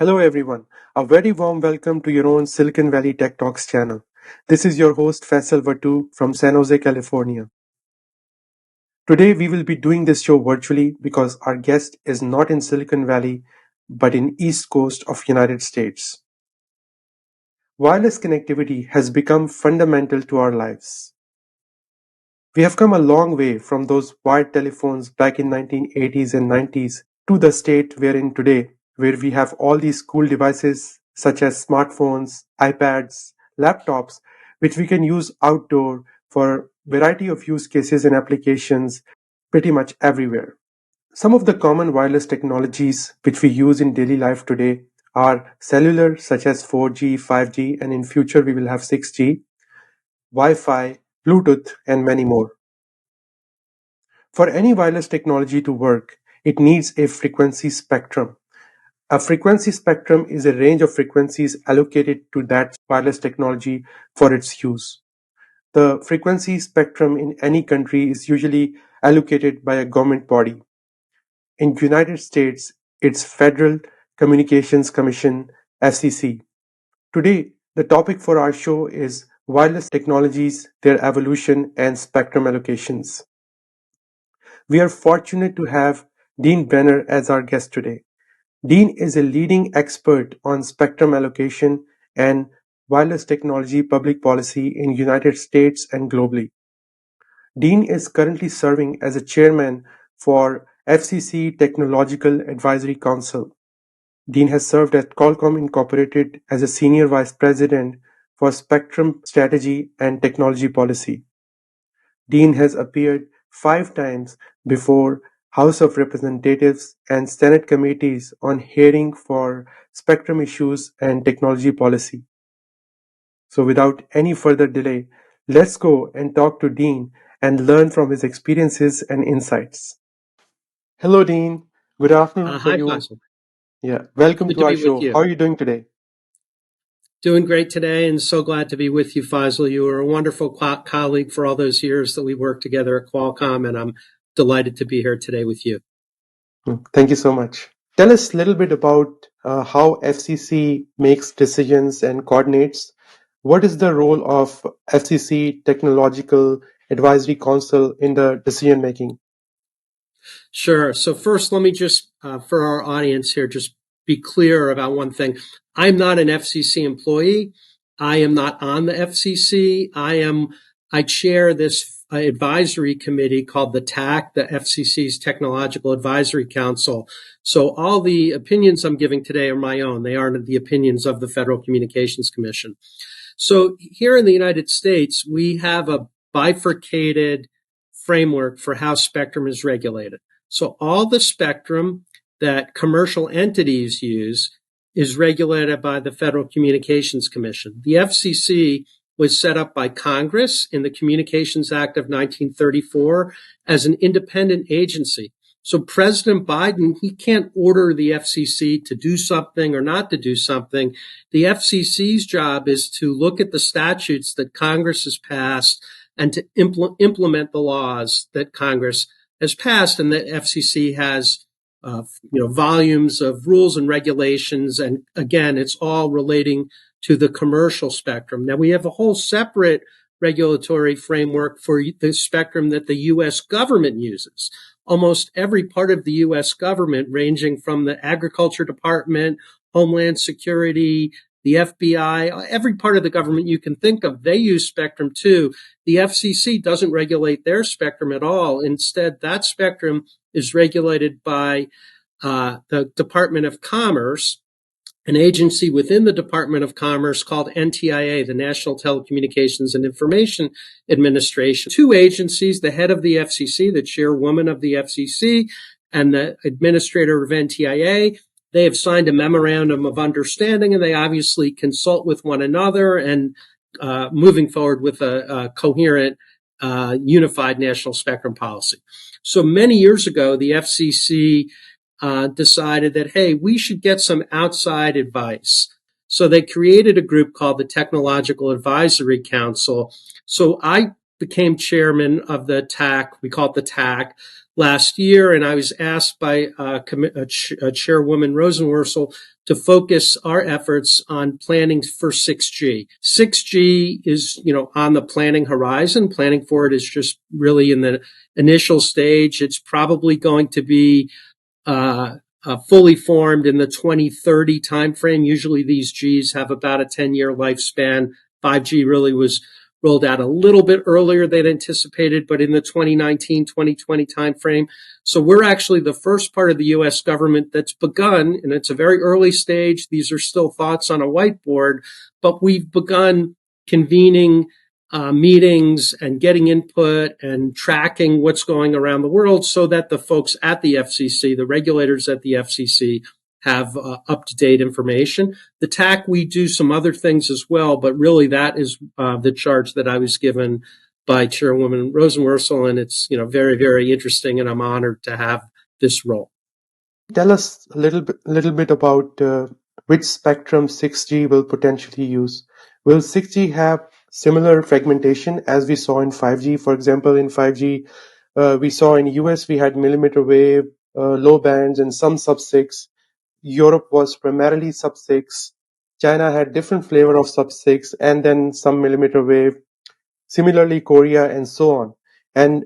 Hello everyone, a very warm welcome to your own Silicon Valley Tech Talks channel. This is your host 𝘃𝗀𝗏𝗂 from San Jose, California. Today we will be doing this show virtually because our guest is not in Silicon Valley but in East Coast of United States. Wireless connectivity has become fundamental to our lives. We have come a long way from those wired telephones back in 1980s and 90s to the state we're in today, where we have all these cool devices such as smartphones, iPads, laptops, which we can use outdoor for variety of use cases and applications pretty much everywhere. Some of the common wireless technologies which we use in daily life today are cellular, such as 4G, 5G, and in future we will have 6G, Wi-Fi, Bluetooth, and many more. For any wireless technology to work, it needs a frequency spectrum. A frequency spectrum is a range of frequencies allocated to that wireless technology for its use. The frequency spectrum in any country is usually allocated by a government body. In the United States, it's Federal Communications Commission, FCC. Today, the topic for our show is wireless technologies, their evolution, and spectrum allocations. We are fortunate to have Dean Brenner as our guest today. Dean is a leading expert on spectrum allocation and wireless technology public policy in United States and globally. Dean is currently serving as a chairman for FCC Technological Advisory Council. Dean has served at Qualcomm Incorporated as a senior vice president for spectrum strategy and technology policy. Dean has appeared 5 times before House of Representatives and Senate committees on hearing for spectrum issues and technology policy. So without any further delay, let's go and talk to Dean and learn from his experiences and insights. Hello, Dean. Good afternoon for Hi, you. Faisal. Yeah, welcome Good to to our be with show. you. How are you doing today? Doing great today, and so glad to be with you, Faisal. You were a wonderful colleague for all those years that we worked together at Qualcomm, and I'm delighted to be here today with you. Thank you so much. Tell us a little bit about how FCC makes decisions and coordinates. What is the role of FCC Technological Advisory Council in the decision making? Sure. So first, let me just, for our audience here, just be clear about one thing. I'm not an FCC employee. I am not on the FCC. I chair this advisory committee called the TAC, the FCC's Technological Advisory Council. So all the opinions I'm giving today are my own. They aren't the opinions of the Federal Communications Commission. So here in the United States, we have a bifurcated framework for how spectrum is regulated. So all the spectrum that commercial entities use is regulated by the Federal Communications Commission. The FCC was set up by Congress in the Communications Act of 1934 as an independent agency. So President Biden, he can't order the FCC to do something or not to do something. The FCC's job is to look at the statutes that Congress has passed and to implement the laws that Congress has passed. And the FCC has volumes of rules and regulations. And again, it's all relating to the commercial spectrum. Now, we have a whole separate regulatory framework for the spectrum that the U.S. government uses. Almost every part of the U.S. government, ranging from the Agriculture Department, Homeland Security, the FBI, every part of the government you can think of, they use spectrum too. The FCC doesn't regulate their spectrum at all. Instead, that spectrum is regulated by the Department of Commerce, an agency within the Department of Commerce called NTIA, the National Telecommunications and Information Administration. 2 agencies, the head of the FCC, the chairwoman of the FCC, and the administrator of NTIA, they have signed a memorandum of understanding, and they obviously consult with one another and moving forward with a coherent, unified national spectrum policy. So many years ago, the FCC decided that, hey, we should get some outside advice. So they created a group called the Technological Advisory Council. So I became chairman of the TAC. We call it the TAC last year, and I was asked by Chairwoman Rosenworcel to focus our efforts on planning for 6G. 6G is, on the planning horizon. Planning for it is just really in the initial stage. It's probably going to be fully formed in the 2030 timeframe. Usually these Gs have about a 10-year lifespan. 5G really was rolled out a little bit earlier than anticipated, but in the 2019, 2020 timeframe. So we're actually the first part of the U.S. government that's begun, and it's a very early stage. These are still thoughts on a whiteboard, but we've begun convening meetings and getting input and tracking what's going around the world so that the folks at the FCC, the regulators at the FCC, have up-to-date information. The TAC, we do some other things as well, but really that is the charge that I was given by Chairwoman Rosenworcel, and it's very, very interesting, and I'm honored to have this role. Tell us a little bit about which spectrum 6G will potentially use. Will 6G have similar fragmentation as we saw in 5G? For example, in 5G, we saw in US we had millimeter wave, low bands, and some sub-6. Europe was primarily sub-6. China had different flavor of sub-6 and then some millimeter wave. Similarly, Korea and so on. And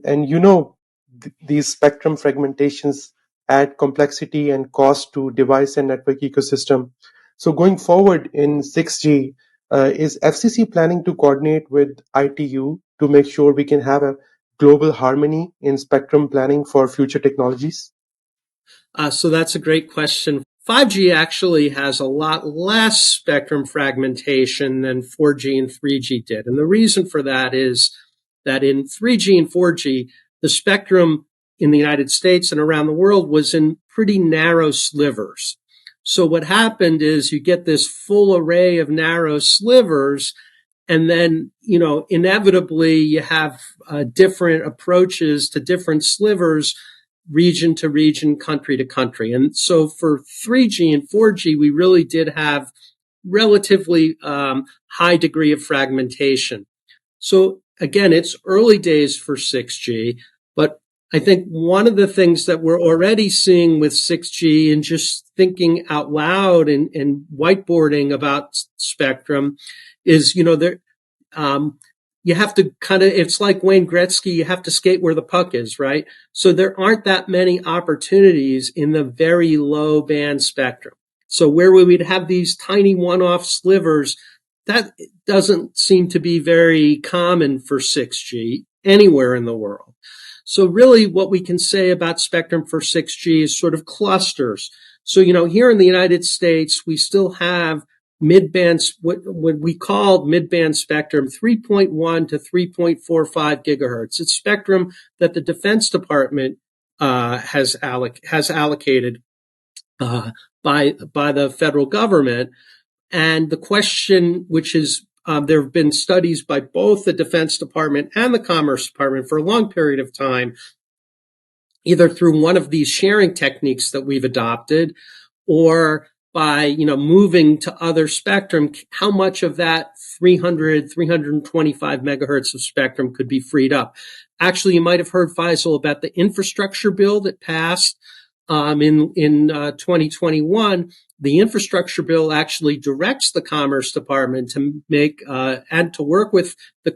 these spectrum fragmentations add complexity and cost to device and network ecosystem. So going forward in 6G, is FCC planning to coordinate with ITU to make sure we can have a global harmony in spectrum planning for future technologies? So that's a great question. 5G actually has a lot less spectrum fragmentation than 4G and 3G did. And the reason for that is that in 3G and 4G, the spectrum in the United States and around the world was in pretty narrow slivers. So what happened is you get this full array of narrow slivers, and then, inevitably you have different approaches to different slivers, region to region, country to country. And so for 3G and 4G, we really did have relatively high degree of fragmentation. So again, it's early days for 6G, but I think one of the things that we're already seeing with 6G and just thinking out loud and whiteboarding about spectrum is, you have to it's like Wayne Gretzky, you have to skate where the puck is, right? So there aren't that many opportunities in the very low band spectrum. So where we would have these tiny one-off slivers, that doesn't seem to be very common for 6G anywhere in the world. So really what we can say about spectrum for 6G is sort of clusters. So, here in the United States, we still have mid-band, what we call mid-band spectrum, 3.1 to 3.45 gigahertz. It's spectrum that the Defense Department has allocated by the federal government. And the question, which is there have been studies by both the Defense Department and the Commerce Department for a long period of time, either through one of these sharing techniques that we've adopted or by, moving to other spectrum, how much of that 325 megahertz of spectrum could be freed up. Actually, you might have heard, Faisal, about the infrastructure bill that passed in 2021. The infrastructure bill actually directs the Commerce Department to make and to work with the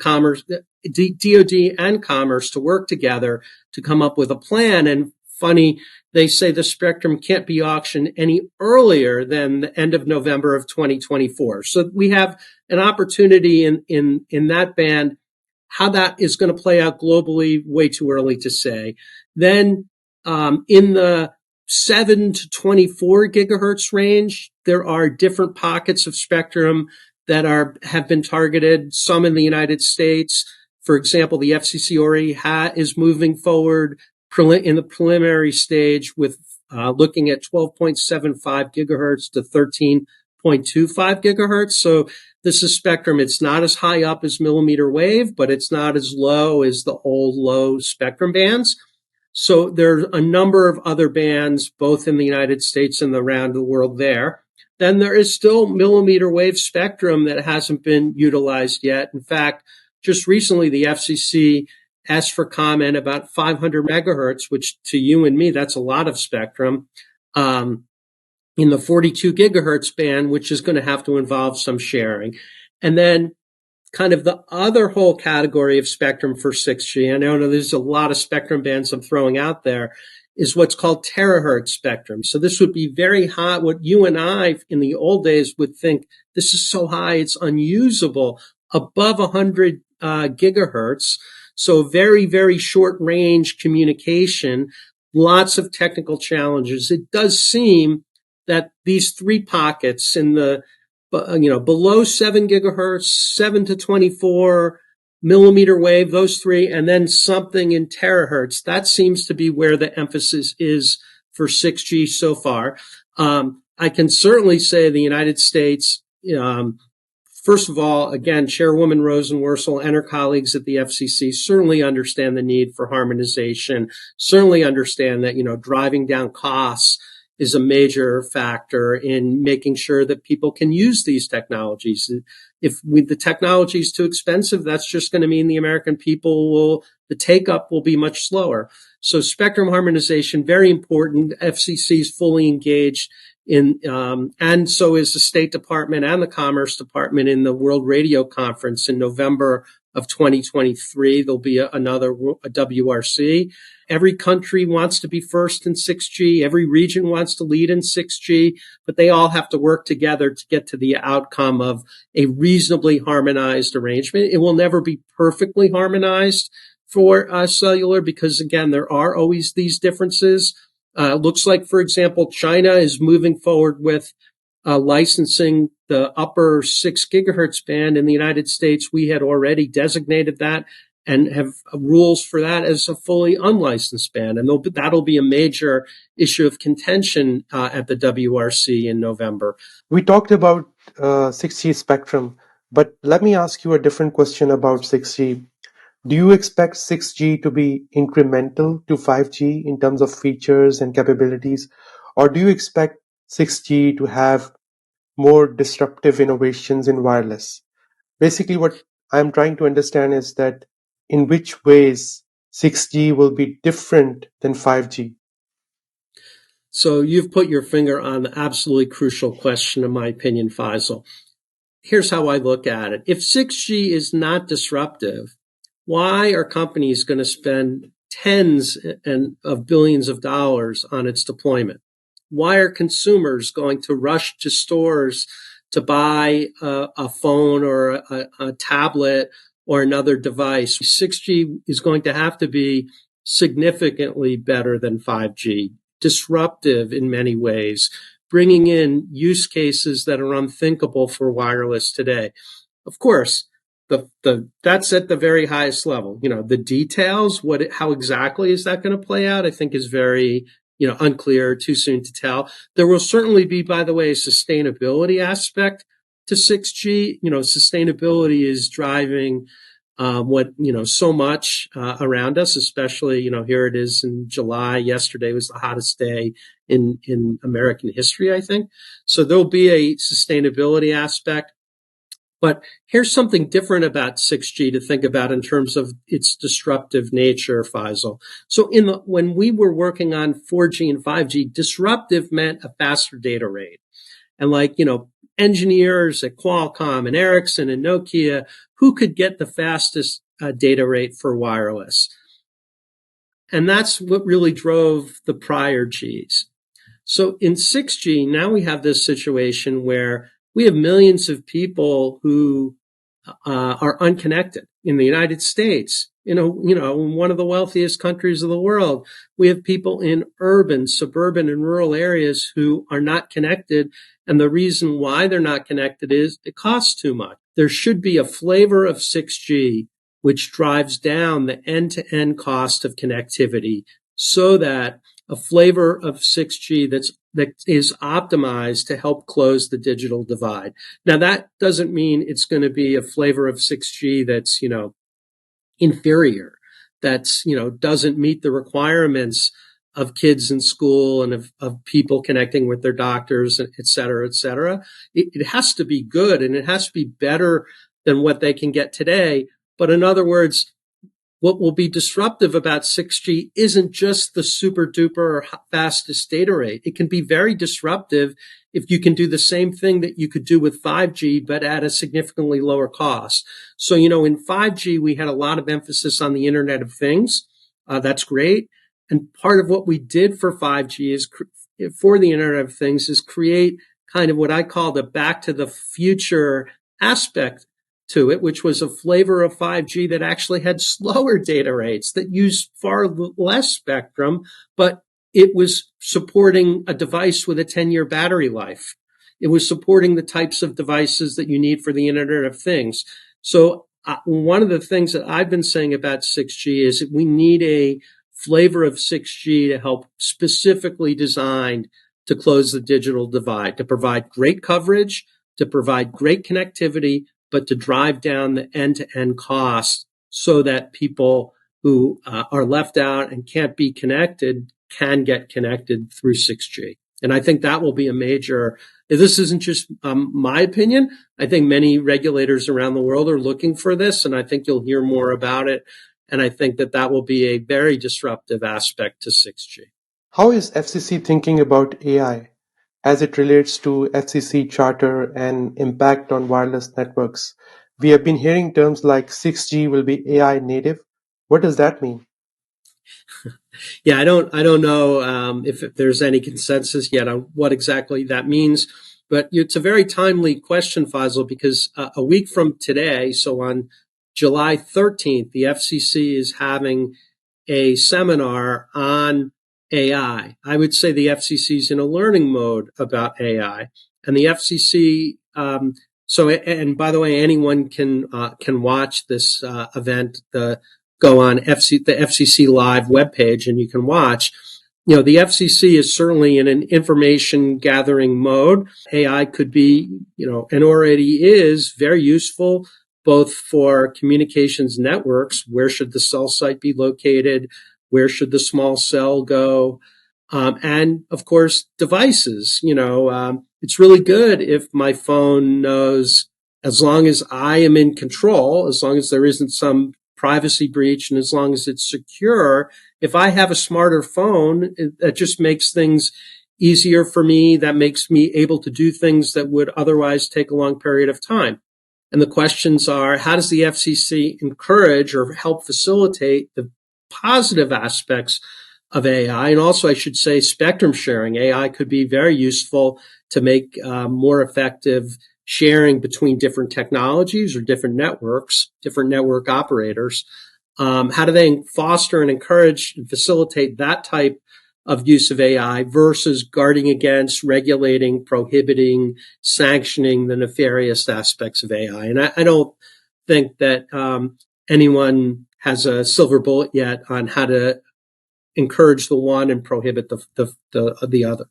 DoD and Commerce to work together to come up with a plan. And funny, they say the spectrum can't be auctioned any earlier than the end of November of 2024. So we have an opportunity in that band. How that is going to play out globally, way too early to say. Then in the 7 to 24 gigahertz range, there are different pockets of spectrum that have been targeted, some in the United States. For example, the FCC already is moving forward in the preliminary stage with looking at 12.75 gigahertz to 13.25 gigahertz. So this is spectrum. It's not as high up as millimeter wave, but it's not as low as the old low spectrum bands. So there's a number of other bands, both in the United States and around the world there. Then there is still millimeter wave spectrum that hasn't been utilized yet. In fact, just recently, the FCC asked for comment about 500 megahertz, which to you and me, that's a lot of spectrum, in the 42 gigahertz band, which is going to have to involve some sharing. And then kind of the other whole category of spectrum for 6G, I know there's a lot of spectrum bands I'm throwing out there, is what's called terahertz spectrum. So this would be very high. What you and I in the old days would think, this is so high, it's unusable, above 100 gigahertz. So very, very short range communication, lots of technical challenges. It does seem that these three pockets in the below 7 gigahertz, 7 to 24 millimeter wave, those three, and then something in terahertz. That seems to be where the emphasis is for 6G so far. I can certainly say the United States, first of all, again, Chairwoman Rosenworcel and her colleagues at the FCC certainly understand the need for harmonization, certainly understand that, driving down costs is a major factor in making sure that people can use these technologies. If the technology is too expensive, that's just going to mean the American people the take up will be much slower. So spectrum harmonization, very important. FCC is fully engaged in, and so is the State Department and the Commerce Department in the World Radio Conference in November of 2023. There'll be another WRC. Every country wants to be first in 6G. Every region wants to lead in 6G, but they all have to work together to get to the outcome of a reasonably harmonized arrangement. It will never be perfectly harmonized for cellular because, again, there are always these differences. Looks like, for example, China is moving forward with licensing the upper 6 gigahertz band. In the United States, we had already designated that and have rules for that as a fully unlicensed band. And that'll be a major issue of contention at the WRC in November. We talked about 6G spectrum, but let me ask you a different question about 6G. Do you expect 6G to be incremental to 5G in terms of features and capabilities? Or do you expect 6G to have more disruptive innovations in wireless? Basically, what I'm trying to understand is that in which ways 6G will be different than 5G. So you've put your finger on the absolutely crucial question, in my opinion, Faisal. Here's how I look at it. If 6G is not disruptive, why are companies going to spend tens of billions of dollars on its deployment? Why are consumers going to rush to stores to buy a phone or a tablet or another device? 6G is going to have to be significantly better than 5G, disruptive in many ways, bringing in use cases that are unthinkable for wireless today. Of course, that's at the very highest level. The details, how exactly is that going to play out, I think is very, unclear, too soon to tell. There will certainly be, by the way, a sustainability aspect to 6G. Sustainability is driving so much around us, especially, here it is in July. Yesterday was the hottest day in American history, I think. So there'll be a sustainability aspect. But here's something different about 6G to think about in terms of its disruptive nature, Faisal. So when we were working on 4G and 5G, disruptive meant a faster data rate. And engineers at Qualcomm and Ericsson and Nokia, who could get the fastest data rate for wireless? And that's what really drove the prior Gs. So in 6G, now we have this situation where we have millions of people who are unconnected in the United States. In one of the wealthiest countries of the world, we have people in urban, suburban, and rural areas who are not connected. And the reason why they're not connected is it costs too much. There should be a flavor of 6G which drives down the end-to-end cost of connectivity so that a flavor of 6G that is optimized to help close the digital divide. Now, that doesn't mean it's going to be a flavor of 6G that's, inferior, that's, doesn't meet the requirements of kids in school and of people connecting with their doctors, et cetera, et cetera. It has to be good and it has to be better than what they can get today. But in other words, what will be disruptive about 6G isn't just the super duper or fastest data rate. It can be very disruptive if you can do the same thing that you could do with 5G, but at a significantly lower cost. So, in 5G, we had a lot of emphasis on the Internet of Things. That's great. And part of what we did for 5G for the Internet of Things is create kind of what I call the back to the future aspect to it, which was a flavor of 5G that actually had slower data rates, that used far less spectrum, but it was supporting a device with a 10-year battery life. It was supporting the types of devices that you need for the Internet of Things. So one of the things that I've been saying about 6G is that we need a flavor of 6G to help specifically designed to close the digital divide, to provide great coverage, to provide great connectivity, but to drive down the end-to-end costs so that people who are left out and can't be connected can get connected through 6G. And I think that will be a major, this isn't just my opinion. I think many regulators around the world are looking for this, and I think you'll hear more about it. And I think that will be a very disruptive aspect to 6G. How is FCC thinking about AI as it relates to FCC Charter and impact on wireless networks? We have been hearing terms like 6G will be AI native. What does that mean? Yeah, I don't know if there's any consensus yet on what exactly that means, but it's a very timely question, Faisal, because a week from today, so on July 13th, the FCC is having a seminar on AI. I would say the FCC is in a learning mode about AI, and the FCC. And by the way, anyone can watch this event. Go on the FCC Live webpage, and you can watch. The FCC is certainly in an information gathering mode. AI could be, and already is very useful both for communications networks. Where should the cell site be located? Where should the small cell go? And of course, devices. It's really good if my phone knows, as long as I am in control, as long as there isn't some privacy breach, and as long as it's secure, if I have a smarter phone, that just makes things easier for me. That makes me able to do things that would otherwise take a long period of time. And the questions are, how does the FCC encourage or help facilitate the positive aspects of AI? And also, I should say, spectrum sharing. AI could be very useful to make more effective sharing between different technologies or different networks, different network operators. How do they foster and encourage and facilitate that type of use of AI versus guarding against, regulating, prohibiting, sanctioning the nefarious aspects of AI? And I don't think that anyone has a silver bullet yet on how to encourage the one and prohibit the other.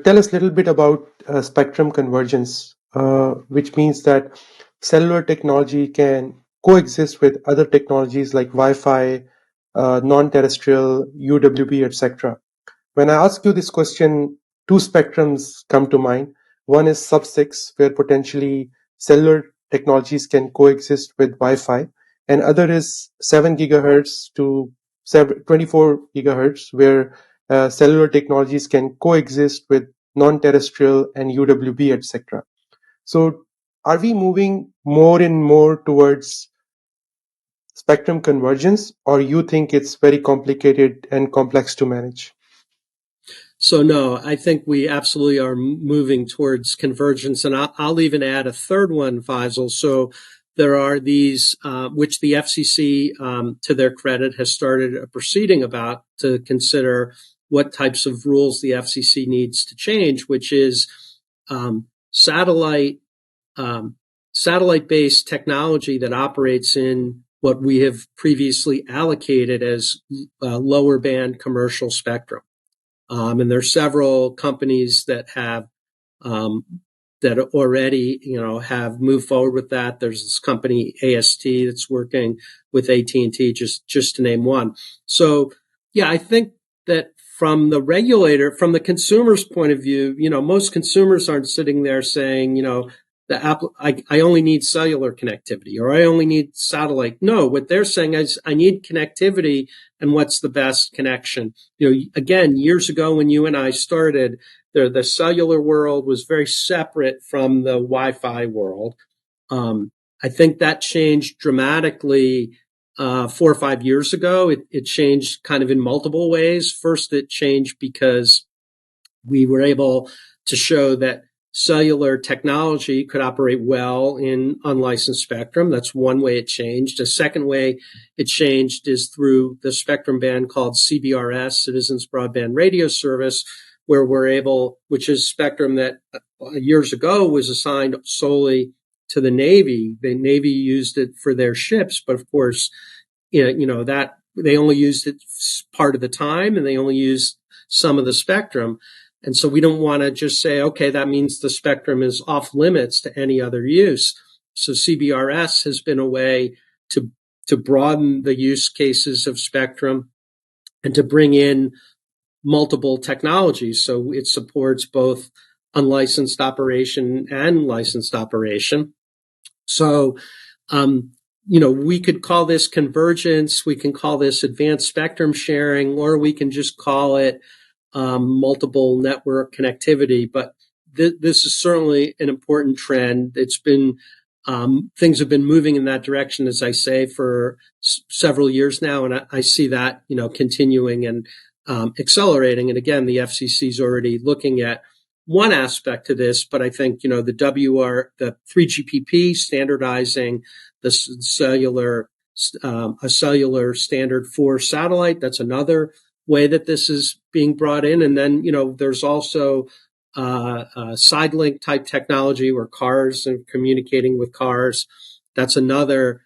Tell us a little bit about spectrum convergence, which means that cellular technology can coexist with other technologies like Wi-Fi, non-terrestrial, UWB, etc. When I ask you this question, two spectrums come to mind. One is sub-6, where potentially cellular technologies can coexist with Wi-Fi, and other is 7 gigahertz to 24 gigahertz, where cellular technologies can coexist with non-terrestrial and UWB, etc. So are we moving more and more towards spectrum convergence, or you think it's very complicated and complex to manage? So no, I think we absolutely are moving towards convergence, and I'll even add a third one, Faisal. So there are these, which the FCC, to their credit, has started a proceeding about to consider what types of rules the FCC needs to change, which is satellite-based technology that operates in what we have previously allocated as lower band commercial spectrum. And there are several companies that have that already, have moved forward with that. There's this company AST that's working with AT&T, just to name one. So, yeah, I think that from the regulator, from the consumer's point of view, most consumers aren't sitting there saying, I only need cellular connectivity or I only need satellite. No, what they're saying is I need connectivity, and what's the best connection? Again, years ago when you and I started, the cellular world was very separate from the Wi-Fi world. I think that changed dramatically 4 or 5 years ago. It changed kind of in multiple ways. First, it changed because we were able to show that cellular technology could operate well in unlicensed spectrum. That's one way it changed. A second way it changed is through the spectrum band called CBRS, Citizens Broadband Radio Service, where we're able, which is spectrum that years ago was assigned solely to the Navy. The Navy used it for their ships, but of course, that they only used it part of the time and they only used some of the spectrum. And so we don't want to just say, okay, that means the spectrum is off limits to any other use. So CBRS has been a way to broaden the use cases of spectrum and to bring in multiple technologies. So it supports both unlicensed operation and licensed operation. So, we could call this convergence, we can call this advanced spectrum sharing, or we can just call it multiple network connectivity. But this is certainly an important trend. It's been things have been moving in that direction, as I say, for several years now, and I see that continuing and accelerating. And again, the FCC is already looking at one aspect to this, but I think the the 3GPP standardizing the cellular a cellular standard for satellite. That's another way that this is being brought in. And then, there's also side link type technology where cars are communicating with cars. That's another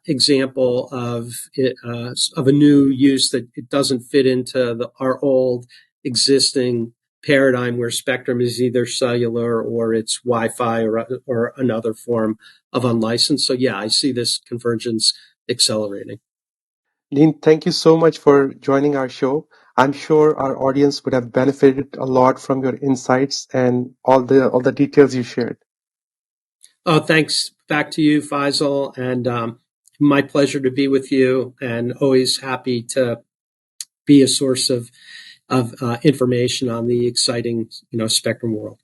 example of a new use that it doesn't fit into our old existing paradigm where spectrum is either cellular or it's Wi-Fi or another form of unlicensed. So yeah, I see this convergence accelerating. Dean, thank you so much for joining our show. I'm sure our audience would have benefited a lot from your insights and all the details you shared. Oh, thanks back to you, Faisal, and my pleasure to be with you, and always happy to be a source of information on the exciting spectrum world.